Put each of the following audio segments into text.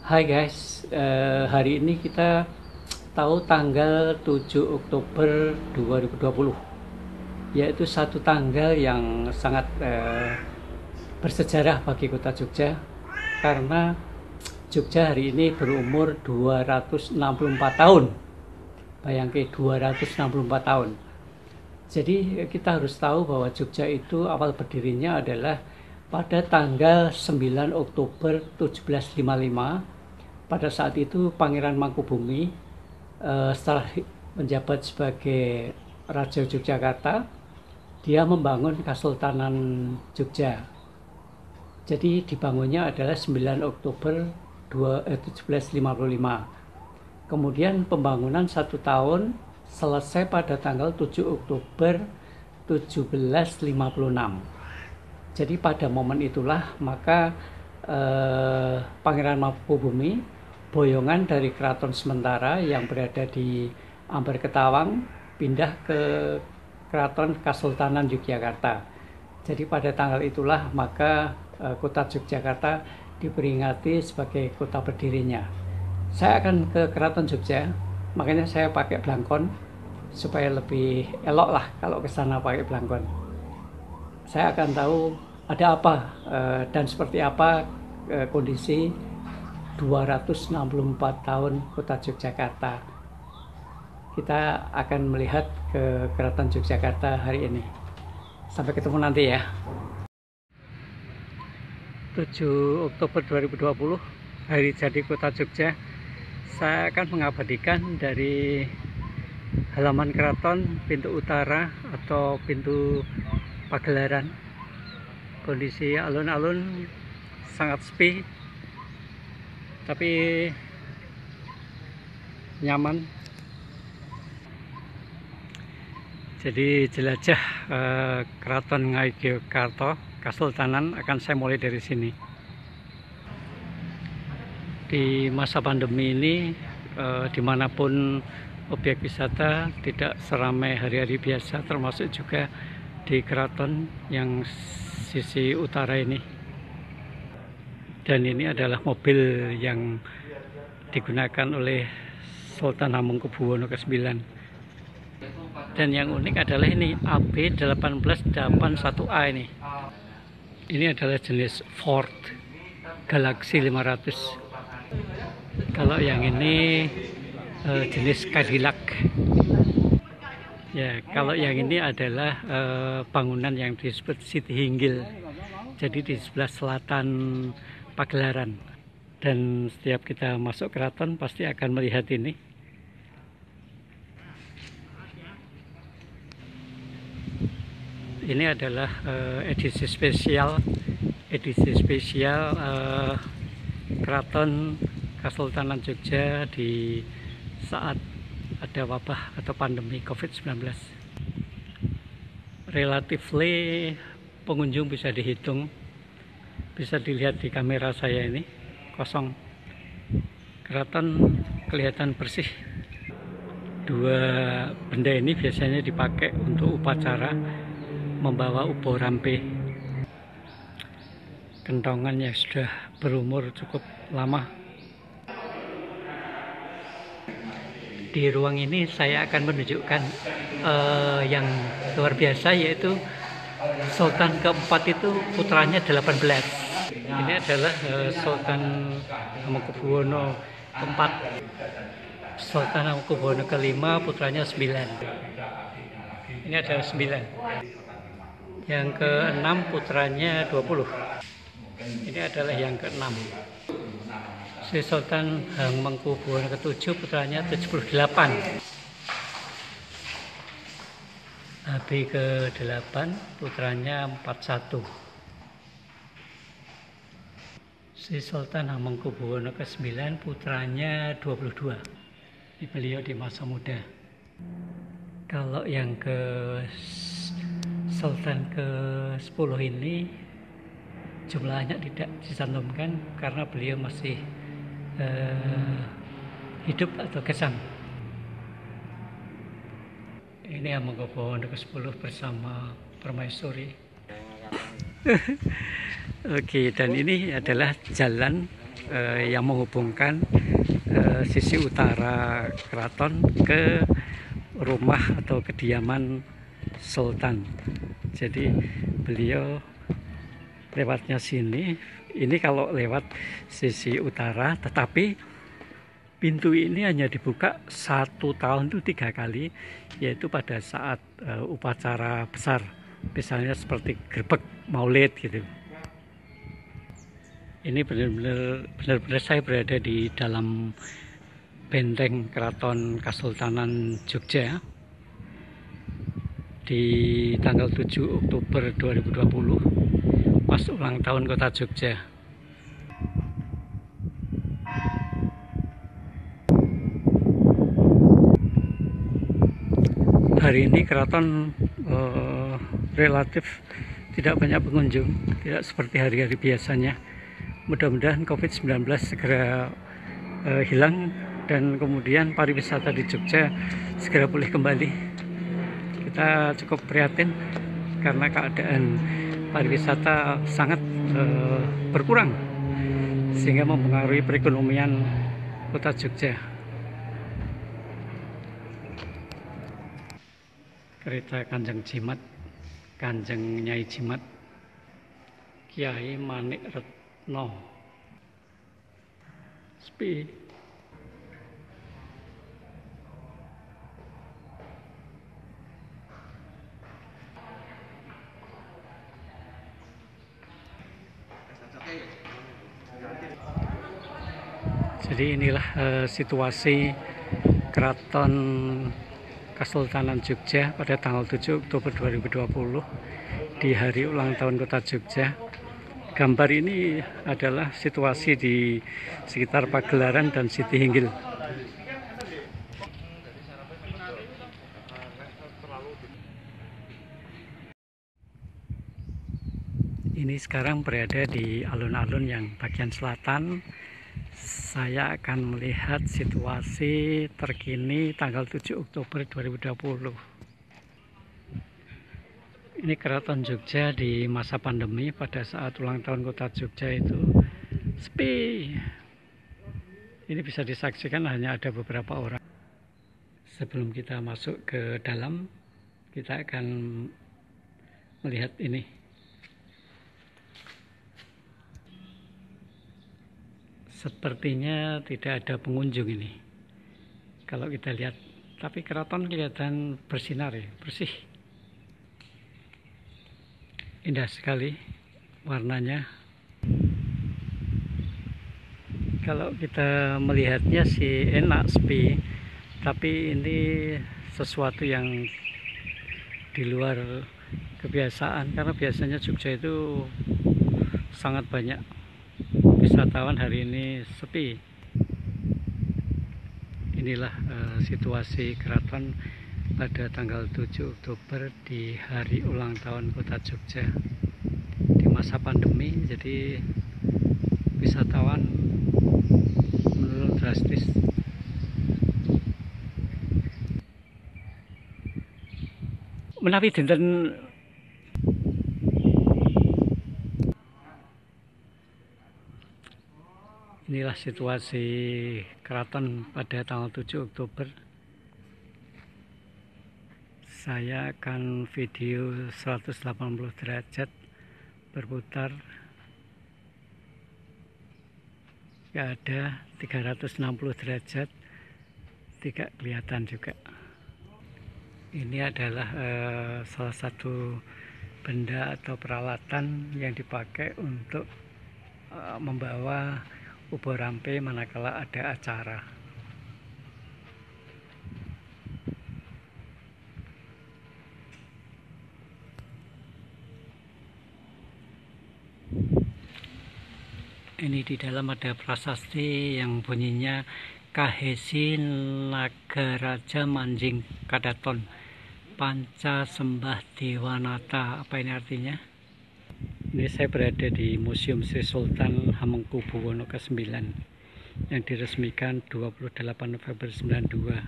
Hai guys, hari ini kita tahu tanggal 7 Oktober 2020, yaitu satu tanggal yang sangat bersejarah bagi kota Jogja, karena Jogja hari ini berumur 264 tahun. Bayangke 264 tahun. Jadi kita harus tahu bahwa Jogja itu awal berdirinya adalah pada tanggal 9 Oktober 1755. Pada saat itu Pangeran Mangkubumi setelah menjabat sebagai Raja Yogyakarta, dia membangun Kesultanan Jogja. Jadi dibangunnya adalah 9 Oktober 1755. Kemudian pembangunan 1 tahun selesai pada tanggal 7 Oktober 1756. Jadi pada momen itulah maka Pangeran Mangkubumi, boyongan dari keraton sementara yang berada di Amber Ketawang, pindah ke Keraton Kesultanan Yogyakarta. Jadi pada tanggal itulah maka kota Yogyakarta diperingati sebagai kota berdirinya. Saya akan ke Keraton Jogja, makanya saya pakai blangkon supaya lebih elok lah kalau ke sana pakai blangkon. Saya akan tahu ada apa dan seperti apa kondisi 264 tahun kota Yogyakarta. Kita akan melihat ke Keraton Yogyakarta hari ini. Sampai ketemu nanti ya. 7 Oktober 2020, hari jadi kota Jogja. Saya akan mengabadikan dari halaman keraton, pintu utara atau pintu pagelaran. Kondisi alun-alun sangat sepi, tapi nyaman. Jadi jelajah Keraton Ngayogyakarta Kesultanan akan saya mulai dari sini. Di masa pandemi ini, dimanapun objek wisata tidak seramai hari-hari biasa, termasuk juga di keraton yang sisi utara ini. Dan ini adalah mobil yang digunakan oleh Sultan Hamengkubuwono ke-9. Dan yang unik adalah ini AB1881A ini. Ini adalah jenis Ford Galaxy 500. Kalau yang ini jenis Cadillac. Ya, kalau yang ini adalah bangunan yang disebut Siti Hinggil. Jadi di sebelah selatan pagelaran. Dan setiap kita masuk keraton pasti akan melihat ini. Ini adalah edisi spesial Keraton Kesultanan Jogja di saat ada wabah atau pandemi COVID-19. Relatively pengunjung bisa dihitung, bisa dilihat di kamera saya ini kosong. Keraton kelihatan bersih. Dua benda ini biasanya dipakai untuk upacara membawa ubo rampe. Kentongan yang sudah berumur cukup lama. Di ruang ini saya akan menunjukkan yang luar biasa, yaitu Sultan keempat itu putranya 18. Ini adalah Sultan Hamengkubuwono keempat. Sultan Hamengkubuwono kelima putranya 9. Ini adalah 9. Yang ke-6 putranya 20. Ini adalah yang ke-6. Sri Sultan Hamengkubuwono ke-7 putranya 78. HB ke-8 putranya 41. Sri Sultan Hamengkubuwono ke-9 putranya 22. Ini beliau di masa muda. Kalau yang ke Sultan ke-10 ini jumlahnya tidak dicantumkan karena beliau masih hidup atau gesang. Ini Hamengkubuwono ke-10 bersama Permaisuri. Oke, dan ini adalah jalan yang menghubungkan sisi utara keraton ke rumah atau kediaman Sultan. Jadi beliau lewatnya sini. Ini kalau lewat sisi utara, tetapi pintu ini hanya dibuka 1 tahun itu 3 kali, yaitu pada saat upacara besar, misalnya seperti grebek Maulid gitu. Ini benar-benar saya berada di dalam benteng Keraton Kasultanan Jogja di tanggal 7 Oktober 2020, pas ulang tahun Kota Jogja. Hari ini keraton relatif tidak banyak pengunjung, tidak seperti hari-hari biasanya. Mudah-mudahan COVID-19 segera hilang dan kemudian pariwisata di Jogja segera pulih kembali. Kita cukup prihatin karena keadaan pariwisata sangat berkurang, sehingga mempengaruhi perekonomian Kota Jogja. Kereta Kanjeng Jimat, Kanjeng Nyai Jimat, Kiai Manikretno, sepi. Jadi inilah situasi Keraton Kasultanan Jogja pada tanggal 7 Oktober 2020 di hari ulang tahun Kota Jogja. Gambar ini adalah situasi di sekitar Pagelaran dan Siti Hinggil. Ini sekarang berada di alun-alun yang bagian selatan. Saya akan melihat situasi terkini tanggal 7 Oktober 2020. Ini Keraton Jogja di masa pandemi pada saat ulang tahun Kota Jogja itu sepi. Ini bisa disaksikan hanya ada beberapa orang. Sebelum kita masuk ke dalam, kita akan melihat ini. Sepertinya tidak ada pengunjung ini. Kalau kita lihat, tapi keraton kelihatan bersinar ya, bersih. Indah sekali warnanya. Kalau kita melihatnya sih enak, sepi, tapi ini sesuatu yang di luar kebiasaan, karena biasanya Jogja itu sangat banyak wisatawan. Hari ini sepi. Inilah situasi keraton pada tanggal 7 Oktober di hari ulang tahun Kota Jogja di masa pandemi. Jadi wisatawan menurun drastis. Menawi dinten inilah situasi keraton pada tanggal 7 Oktober. Saya akan video 180 derajat berputar. Ya, ada 360 derajat, tidak kelihatan juga. Ini adalah salah satu benda atau peralatan yang dipakai untuk membawa ubo rampe manakala ada acara. Ini di dalam ada prasasti yang bunyinya Kahesi Nagaraja Manjing Kadaton Panca Sembah Dewanata. Apa ini artinya? Ini saya berada di Museum Sri Sultan Hamengkubuwono ke-9 yang diresmikan 28 November 92.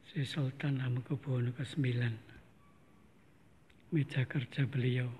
Sri Sultan Hamengkubuwono ke-9. Meja kerja beliau.